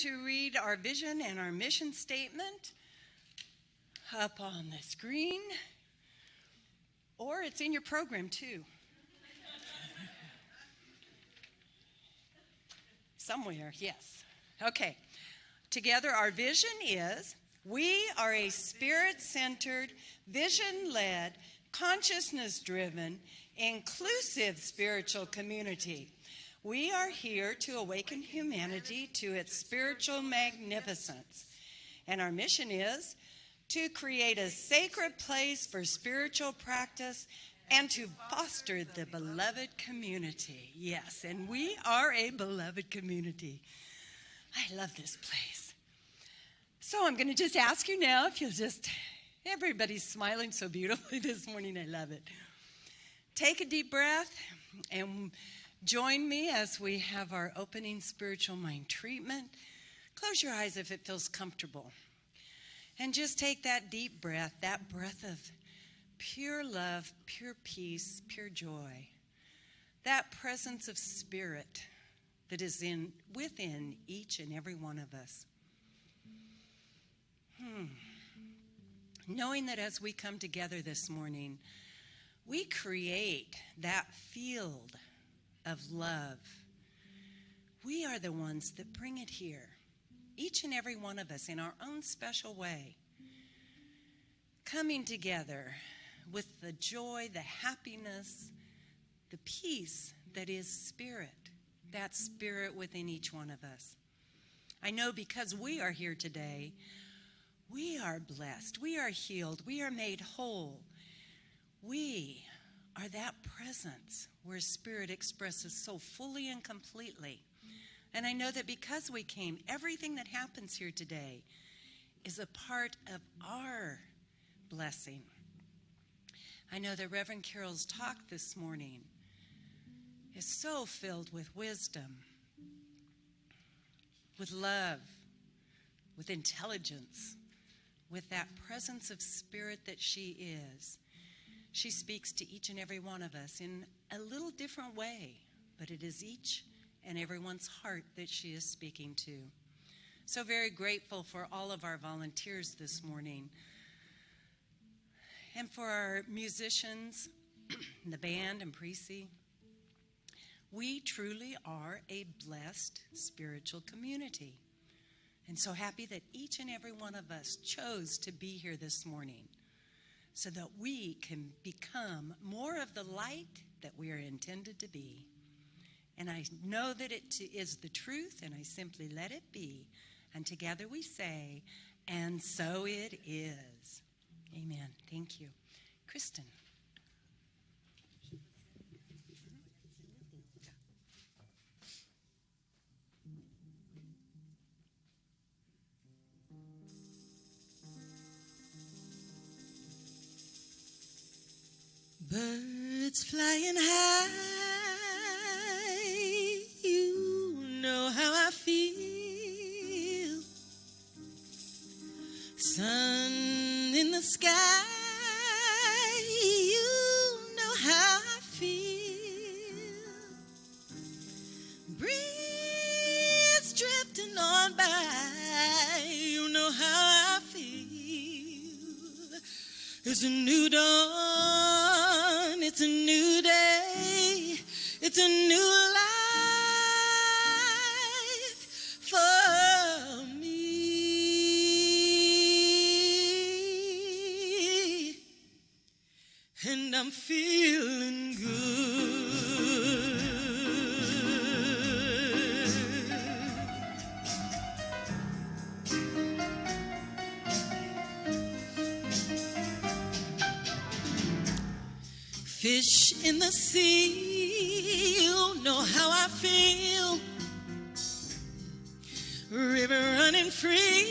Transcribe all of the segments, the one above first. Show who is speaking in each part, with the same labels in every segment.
Speaker 1: to read our vision and our mission statement up on the screen, or it's in your program too. Somewhere, yes. Okay. Together, our vision is, we are a spirit-centered, vision-led, consciousness-driven, inclusive spiritual community. We are here to awaken humanity to its spiritual magnificence. And our mission is to create a sacred place for spiritual practice and to foster the beloved community. Yes, and we are a beloved community. I love this place. So I'm going to just ask you now if you'll just, everybody's smiling so beautifully this morning. I love it. Take a deep breath and join me as we have our opening spiritual mind treatment. Close your eyes if it feels comfortable. And just take that deep breath, that breath of pure love, pure peace, pure joy. That presence of spirit that is within each and every one of us. Knowing that as we come together this morning, we create that field of love. We are the ones that bring it here, each and every one of us in our own special way, coming together with the joy, the happiness, the peace that is spirit, that spirit within each one of us. I know because we are here today, we are blessed, we are healed, we are made whole. We are that presence where spirit expresses so fully and completely. And I know that because we came, everything that happens here today is a part of our blessing. I know that Reverend Carol's talk this morning is so filled with wisdom, with love, with intelligence, with that presence of spirit that she is. She speaks to each and every one of us in a little different way, but it is each and everyone's heart that she is speaking to. So very grateful for all of our volunteers this morning. And for our musicians, the band and Precy. We truly are a blessed spiritual community. And so happy that each and every one of us chose to be here this morning so that we can become more of the light that we are intended to be. And I know that it is the truth, and I simply let it be. And together we say, and so it is. Amen. Thank you. Kristen.
Speaker 2: Birds flying high, you know how I feel. Sun in the sky, you know how I feel. Breeze drifting on by, you know how I feel. It's a new dawn, it's a new day, it's a new life for me. And I'm feeling good. Fish in the sea, you know how I feel. River running free,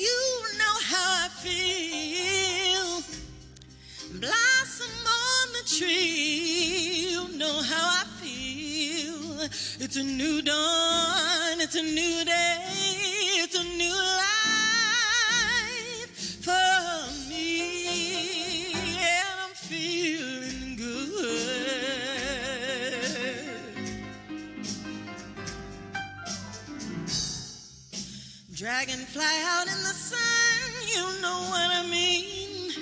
Speaker 2: you know how I feel. Blossom on the tree, you know how I feel. It's a new dawn, it's a new day, it's a new life for me. And I'm feeling good. Dragonfly out in the sun, you know what I mean.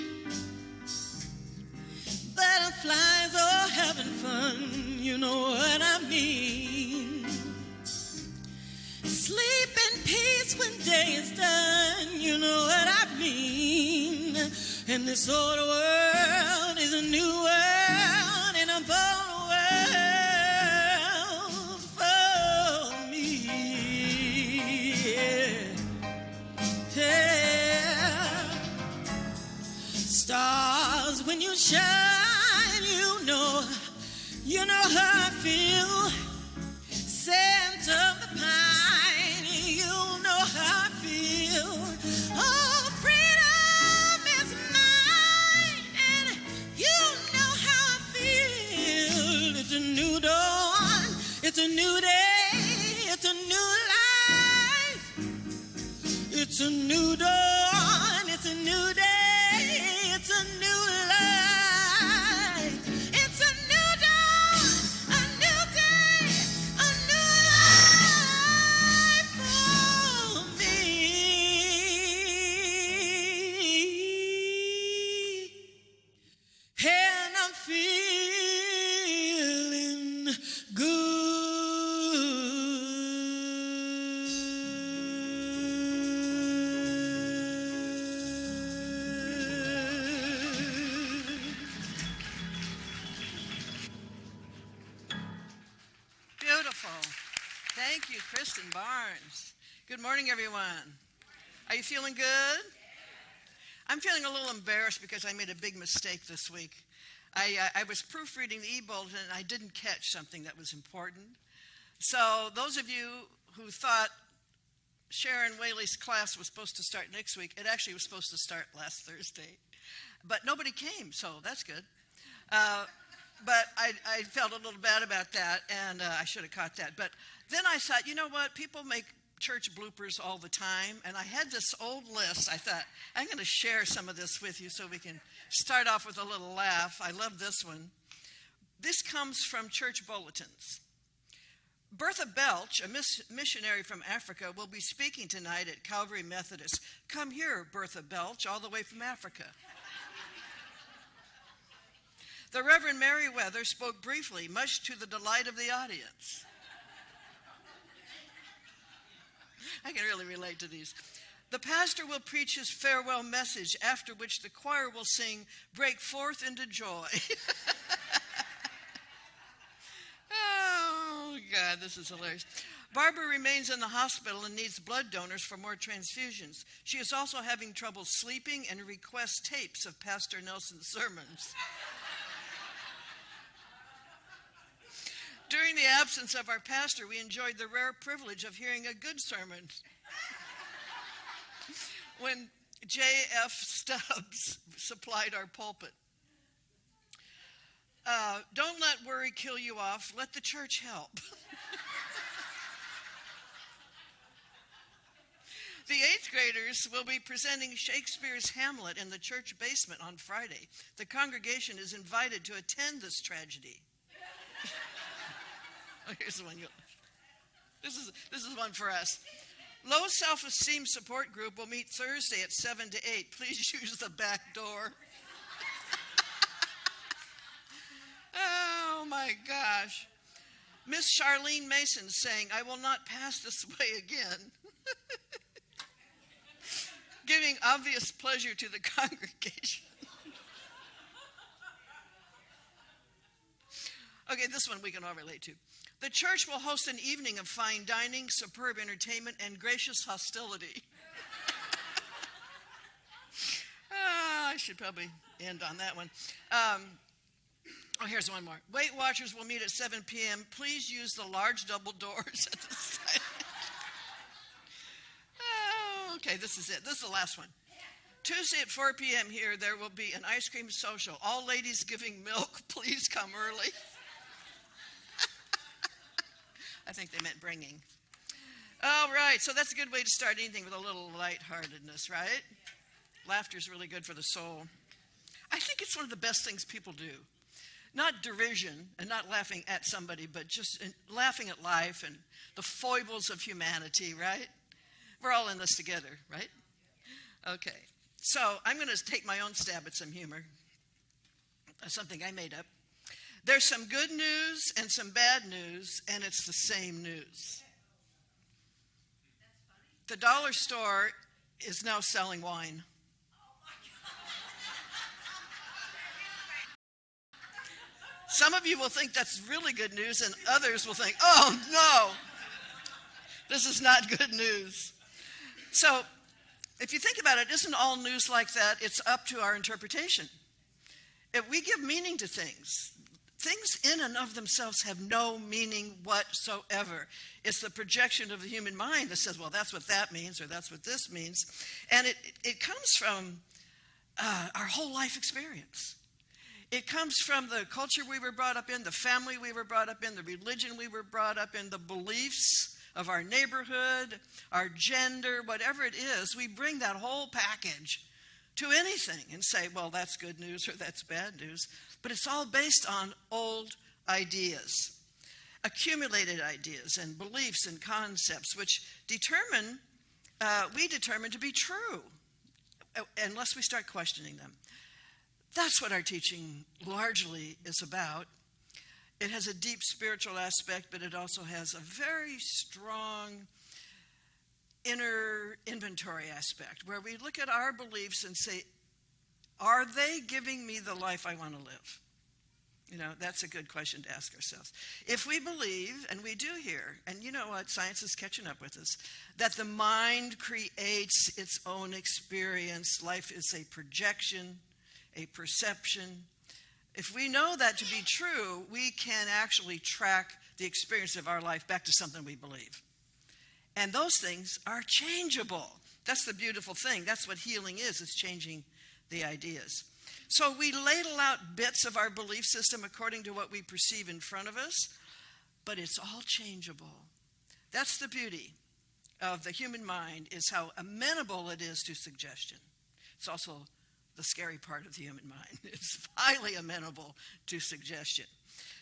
Speaker 2: Butterflies all having fun, you know what I mean. Sleep in peace when day is done, you know what I mean. And this old world is a new world and a bold world for me. Yeah. Stars, when you shine, you know how I feel. Scent of the pine, you know how I feel. Oh, freedom is mine, and you know how I feel. It's a new dawn, it's a new day, it's a new life. It's a new dawn, it's a new day, it's a new life. It's a new dawn, a new day, a new life for me. And I'm feeling good.
Speaker 3: Beautiful. Thank you, Kristen Barnes. Good morning, everyone. Are you feeling good? I'm feeling a little embarrassed because I made a big mistake this week. I was proofreading the e-bulletin and I didn't catch something that was important. So those of you who thought Sharon Whaley's class was supposed to start next week, it actually was supposed to start last Thursday. But nobody came, so that's good. But I felt a little bad about that, and I should have caught that. But then I thought, you know what? People make church bloopers all the time, and I had this old list. I thought, I'm going to share some of this with you so we can start off with a little laugh. I love this one. This comes from church bulletins. Bertha Belch, a missionary from Africa, will be speaking tonight at Calvary Methodist. Come here, Bertha Belch, all the way from Africa. The Reverend Merriweather spoke briefly, much to the delight of the audience. I can really relate to these. The pastor will preach his farewell message, after which the choir will sing, "Break Forth into Joy." Oh, God, this is hilarious. Barbara remains in the hospital and needs blood donors for more transfusions. She is also having trouble sleeping and requests tapes of Pastor Nelson's sermons. During the absence of our pastor, we enjoyed the rare privilege of hearing a good sermon. When J.F. Stubbs supplied our pulpit. Don't let worry kill you off. Let the church help. The 8th graders will be presenting Shakespeare's Hamlet in the church basement on Friday. The congregation is invited to attend this tragedy. Oh, here's one. This is one for us. Low self-esteem support group will meet Thursday at 7 to 8. Please use the back door. Oh, my gosh. Miss Charlene Mason saying, "I will not pass this way again." Giving obvious pleasure to the congregation. Okay, this one we can all relate to. The church will host an evening of fine dining, superb entertainment, and gracious hostility. I should probably end on that one. Here's one more. Weight Watchers will meet at 7 p.m. Please use the large double doors at the side. Okay, this is it. This is the last one. Tuesday at 4 p.m. here, there will be an ice cream social. All ladies giving milk, please come early. I think they meant bringing. All right, so that's a good way to start anything, with a little lightheartedness, right? Laughter is really good for the soul. I think it's one of the best things people do. Not derision and not laughing at somebody, but just laughing at life and the foibles of humanity, right? We're all in this together, right? Okay. So I'm going to take my own stab at some humor. Something I made up. There's some good news and some bad news, and it's the same news. The dollar store is now selling wine. Some of you will think that's really good news, and others will think, oh no, this is not good news. So if you think about it, isn't all news like that? It's up to our interpretation. If we give meaning to things, things in and of themselves have no meaning whatsoever. It's the projection of the human mind that says, well, that's what that means, or that's what this means. And it comes from our whole life experience. It comes from the culture we were brought up in, the family we were brought up in, the religion we were brought up in, the beliefs of our neighborhood, our gender, whatever it is. We bring that whole package to anything and say, well, that's good news or that's bad news. But it's all based on old ideas, accumulated ideas and beliefs and concepts, which we determine to be true unless we start questioning them. That's what our teaching largely is about. It has a deep spiritual aspect, but it also has a very strong inner inventory aspect where we look at our beliefs and say, are they giving me the life I want to live? You know, that's a good question to ask ourselves. If we believe, and we do here, and you know what, science is catching up with us, that the mind creates its own experience, life is a projection, a perception. If we know that to be true, we can actually track the experience of our life back to something we believe. And those things are changeable. That's the beautiful thing. That's what healing is changing the ideas. So we ladle out bits of our belief system according to what we perceive in front of us, but it's all changeable. That's the beauty of the human mind, is how amenable it is to suggestion. It's also the scary part of the human mind. It's highly amenable to suggestion.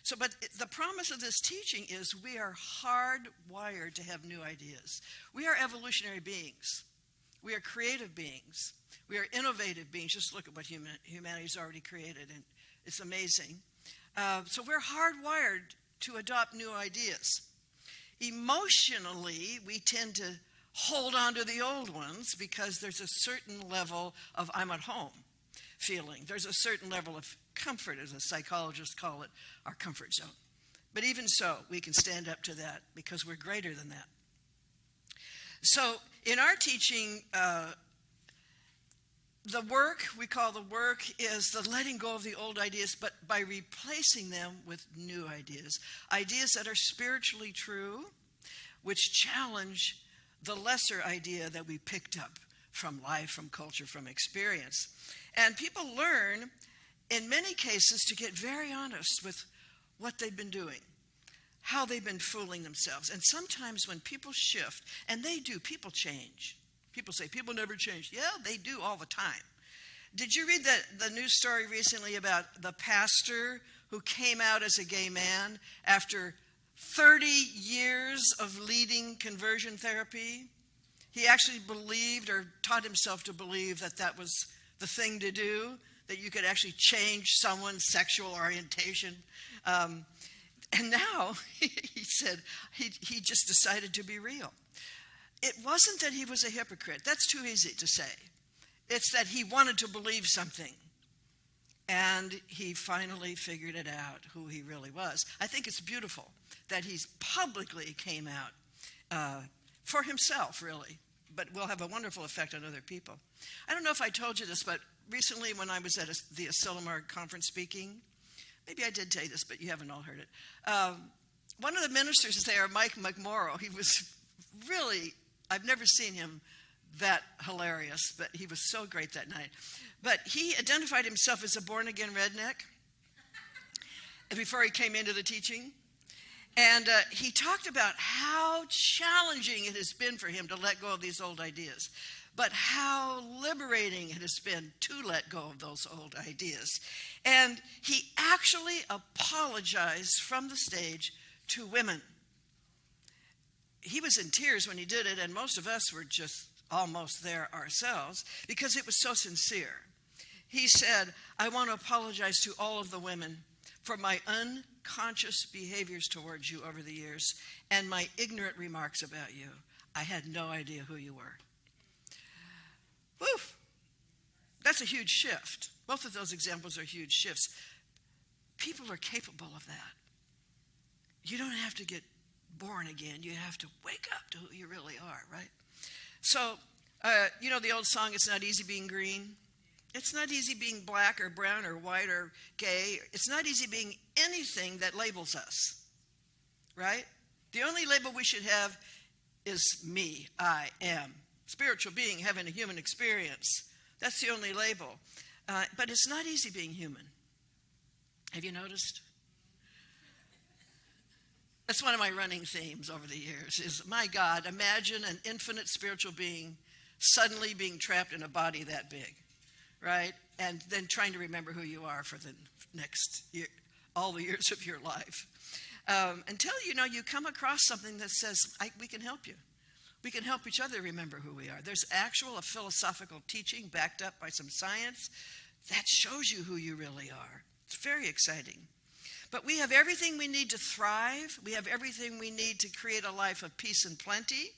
Speaker 3: So, but the promise of this teaching is we are hardwired to have new ideas. We are evolutionary beings. We are creative beings. We are innovative beings. Just look at what humanity's already created, and it's amazing. So we're hardwired to adopt new ideas. Emotionally, we tend to hold on to the old ones because there's a certain level of I'm at home feeling. There's a certain level of comfort, as a psychologist call it, our comfort zone. But even so, we can stand up to that because we're greater than that. So in our teaching, the work is the letting go of the old ideas, but by replacing them with new ideas. Ideas that are spiritually true, which challenge the lesser idea that we picked up from life, from culture, from experience. And people learn, in many cases, to get very honest with what they've been doing, how they've been fooling themselves. And sometimes when people shift, and they do, people change. People say, people never change. Yeah, they do all the time. Did you read the news story recently about the pastor who came out as a gay man after 30 years of leading conversion therapy? He actually believed, or taught himself to believe, that that was the thing to do, that you could actually change someone's sexual orientation. And now, he said, he just decided to be real. It wasn't that he was a hypocrite. That's too easy to say. It's that he wanted to believe something. And he finally figured it out, who he really was. I think it's beautiful that he's publicly came out for himself, really, but will have a wonderful effect on other people. I don't know if I told you this, but recently when I was at the Asilomar conference speaking, maybe I did tell you this, but you haven't all heard it. One of the ministers there, Mike McMorrow, he was really, I've never seen him that hilarious, but he was so great that night. But he identified himself as a born-again redneck before he came into the teaching. And he talked about how challenging it has been for him to let go of these old ideas, but how liberating it has been to let go of those old ideas. And he actually apologized from the stage to women. he was in tears when he did it, and most of us were just almost there ourselves because it was so sincere. He said, I want to apologize to all of the women for my unconscious behaviors towards you over the years and my ignorant remarks about you. I had no idea who you were. Woof. That's a huge shift. Both of those examples are huge shifts. People are capable of that. You don't have to get born again. You have to wake up to who you really are, right? So, you know the old song, it's not easy being green? It's not easy being black or brown or white or gay. It's not easy being anything that labels us, right? The only label we should have is me, I am. Spiritual being having a human experience. That's the only label. But it's not easy being human. Have you noticed? That's one of my running themes over the years is, my God, imagine an infinite spiritual being suddenly being trapped in a body that big, right? And then trying to remember who you are for the next year, all the years of your life. Until, you come across something that says, we can help you. We can help each other remember who we are. There's a philosophical teaching backed up by some science that shows you who you really are. It's very exciting. But we have everything we need to thrive. We have everything we need to create a life of peace and plenty.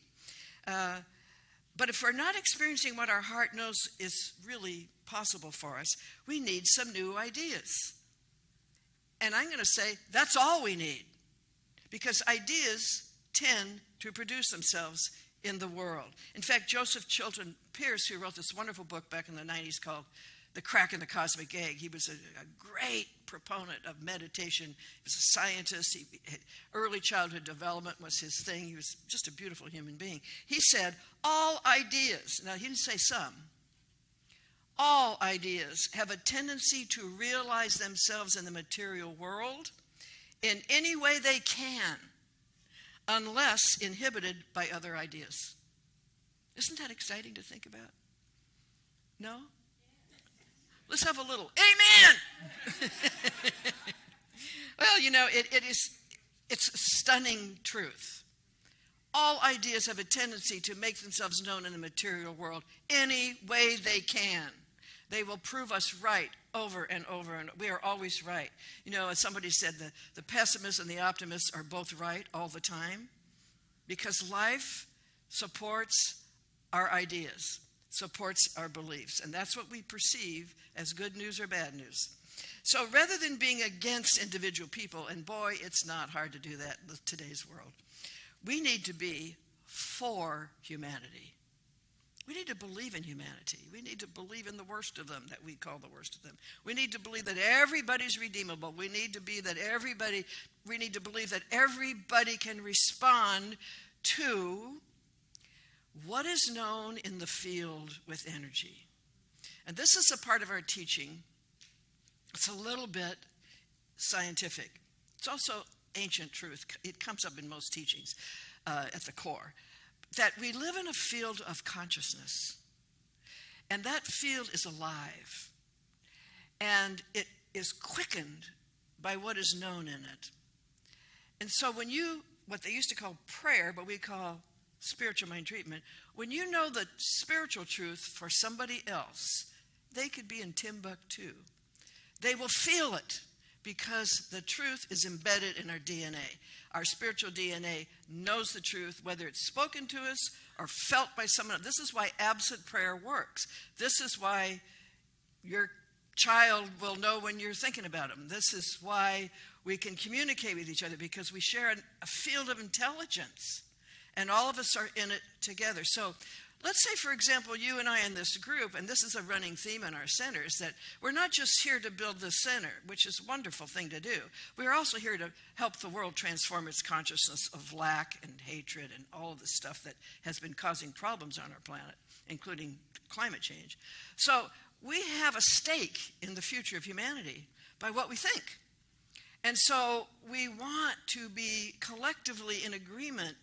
Speaker 3: But if we're not experiencing what our heart knows is really possible for us, we need some new ideas. And I'm going to say that's all we need. Because ideas tend to produce themselves in the world. In fact, Joseph Chilton Pearce, who wrote this wonderful book back in the 90s called The Crack in the Cosmic Egg, he was a great proponent of meditation. He was a scientist. Early childhood development was his thing. He was just a beautiful human being. He said, all ideas, now he didn't say some, all ideas have a tendency to realize themselves in the material world in any way they can, unless inhibited by other ideas. Isn't that exciting to think about? No? Let's have a little amen. Well, it's stunning truth. All ideas have a tendency to make themselves known in the material world any way they can. They will prove us right over and over, and we are always right. As somebody said, the pessimists and the optimists are both right all the time because life supports our ideas, supports our beliefs, and that's what we perceive as good news or bad news. So rather than being against individual people, and boy, it's not hard to do that in today's world, we need to be for humanity. We need to believe in humanity. We need to believe in the worst of them that we call the worst of them. We need to believe that everybody's redeemable. We need to believe that everybody can respond to what is known in the field with energy. And this is a part of our teaching. It's a little bit scientific. It's also ancient truth. It comes up in most teachings at the core. That we live in a field of consciousness. And that field is alive. And it is quickened by what is known in it. And so what they used to call prayer, but we call spiritual mind treatment, when you know the spiritual truth for somebody else, they could be in Timbuktu. They will feel it because the truth is embedded in our DNA. Our spiritual DNA knows the truth, whether it's spoken to us or felt by someone. This is why absent prayer works. This is why your child will know when you're thinking about them. This is why we can communicate with each other, because we share a field of intelligence. And all of us are in it together. So let's say, for example, you and I in this group, and this is a running theme in our centers, that we're not just here to build the center, which is a wonderful thing to do. We're also here to help the world transform its consciousness of lack and hatred and all of the stuff that has been causing problems on our planet, including climate change. So we have a stake in the future of humanity by what we think. And so we want to be collectively in agreement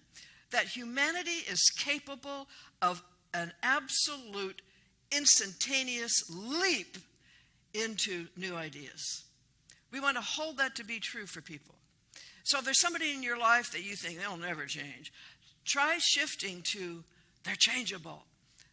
Speaker 3: that humanity is capable of an absolute instantaneous leap into new ideas. We want to hold that to be true for people. So if there's somebody in your life that you think they'll never change, Try shifting to they're changeable.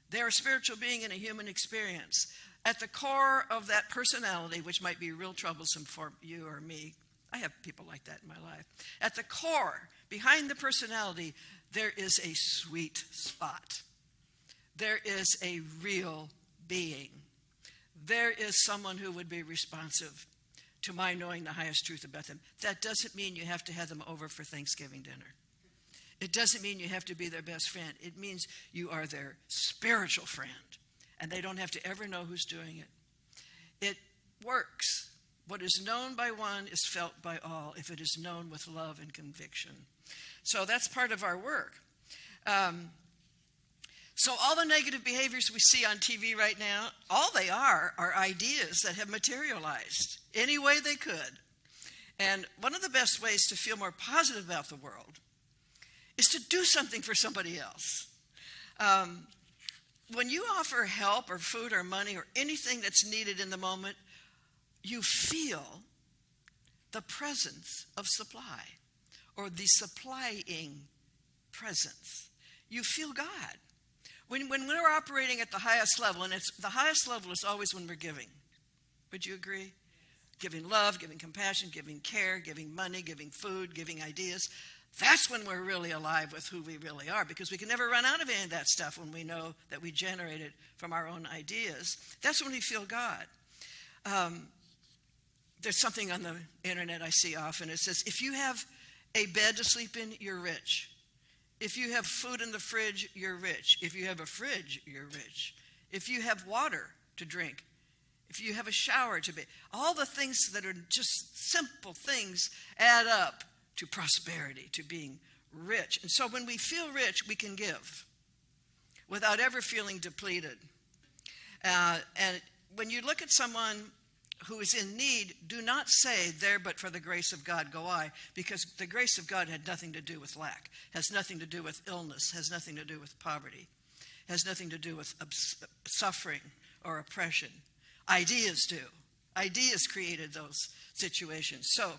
Speaker 3: They're a spiritual being in a human experience. At the core of that personality, which might be real troublesome for you or me, I have people like that in my life. At the core, behind the personality, there is a sweet spot. There is a real being. There is someone who would be responsive to my knowing the highest truth about them. That doesn't mean you have to have them over for Thanksgiving dinner. It doesn't mean you have to be their best friend. It means you are their spiritual friend, and they don't have to ever know who's doing it. It works. What is known by one is felt by all if it is known with love and conviction. So that's part of our work. So all the negative behaviors we see on TV right now, all they are ideas that have materialized any way they could. And one of the best ways to feel more positive about the world is to do something for somebody else. When you offer help or food or money or anything that's needed in the moment, you feel the presence of supply or the supplying presence. You feel God. When we're operating at the highest level, and the highest level is always when we're giving. Would you agree? Giving love, giving compassion, giving care, giving money, giving food, giving ideas. That's when we're really alive with who we really are, because we can never run out of any of that stuff when we know that we generate it from our own ideas. That's when we feel God. There's something on the internet I see often. It says, if you have a bed to sleep in, you're rich. If you have food in the fridge, you're rich. If you have a fridge, you're rich. If you have water to drink, if you have a shower to bathe, all the things that are just simple things add up to prosperity, to being rich. And so when we feel rich, we can give without ever feeling depleted. And when you look at someone who is in need, do not say, there but for the grace of God go I, because the grace of God had nothing to do with lack, has nothing to do with illness, has nothing to do with poverty, has nothing to do with suffering or oppression. Ideas do. Ideas created those situations. So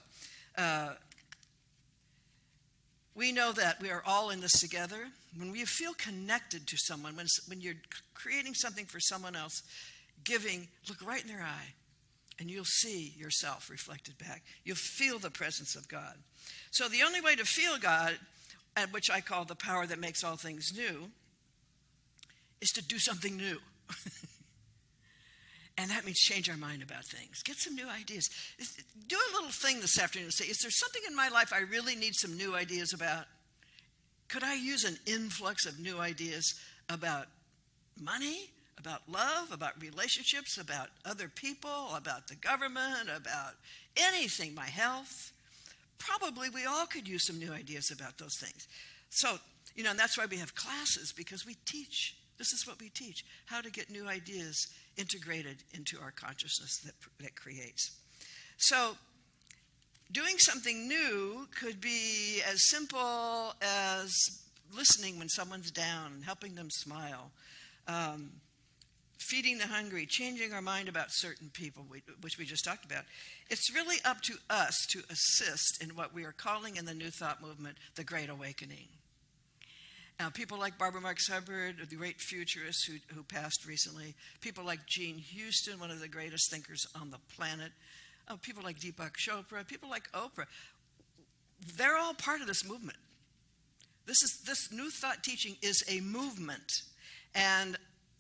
Speaker 3: we know that we are all in this together. When we feel connected to someone, when you're creating something for someone else, giving, look right in their eye, and you'll see yourself reflected back. You'll feel the presence of God. So the only way to feel God, which I call the power that makes all things new, is to do something new. And that means change our mind about things. Get some new ideas. Do a little thing this afternoon and say, is there something in my life I really need some new ideas about? Could I use an influx of new ideas about money, about love, about relationships, about other people, about the government, about anything, my health? Probably we all could use some new ideas about those things. So, and that's why we have classes, because we teach. This is what we teach, how to get new ideas integrated into our consciousness that creates. So doing something new could be as simple as listening when someone's down, helping them smile, feeding the hungry, changing our mind about certain people, which we just talked about. It's really up to us to assist in what we are calling in the New Thought movement the Great Awakening. Now, people like Barbara Marx Hubbard, the great futurist who passed recently, people like Jean Houston, one of the greatest thinkers on the planet, people like Deepak Chopra, people like Oprah, they're all part of this movement. This New Thought teaching is a movement, and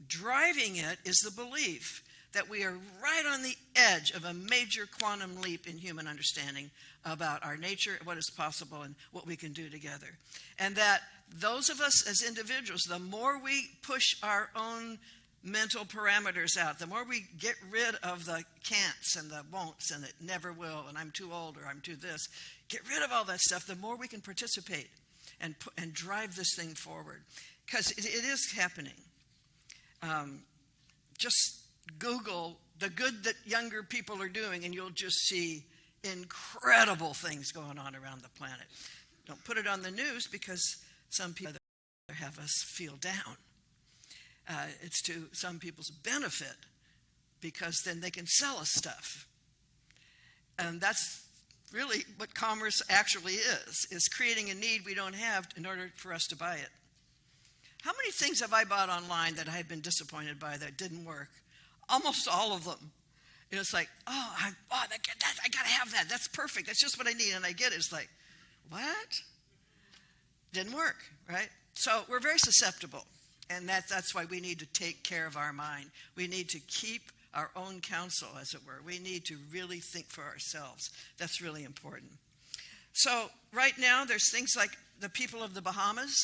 Speaker 3: driving it is the belief that we are right on the edge of a major quantum leap in human understanding about our nature, what is possible, and what we can do together. And that those of us as individuals, the more we push our own mental parameters out, the more we get rid of the can'ts and the won'ts and it never will, and I'm too old or I'm too this, get rid of all that stuff, the more we can participate and drive this thing forward. Because it is happening. Just Google the good that younger people are doing, and you'll just see incredible things going on around the planet. Don't put it on the news, because some people have us feel down. It's to some people's benefit, because then they can sell us stuff. And that's really what commerce actually is creating a need we don't have in order for us to buy it. How many things have I bought online that I had been disappointed by that didn't work? Almost all of them. It's like, I got to have that. That's perfect. That's just what I need. And I get it. It's like, what? Didn't work, right? So we're very susceptible. And that's why we need to take care of our mind. We need to keep our own counsel, as it were. We need to really think for ourselves. That's really important. So right now, there's things like the people of the Bahamas.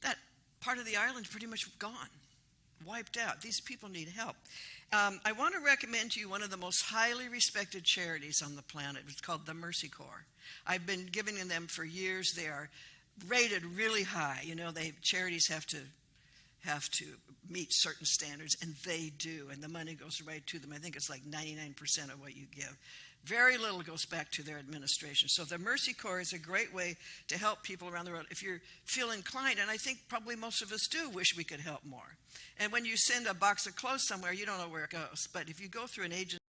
Speaker 3: That part of the island is pretty much gone, wiped out. These people need help. I want to recommend to you one of the most highly respected charities on the planet. It's called the Mercy Corps. I've been giving them for years. They are rated really high. You know, charities have to meet certain standards, and they do, and the money goes right to them. I think it's like 99% of what you give. Very little goes back to their administration. So the Mercy Corps is a great way to help people around the world if you feel inclined, and I think probably most of us do wish we could help more. And when you send a box of clothes somewhere, you don't know where it goes. But if you go through an agency,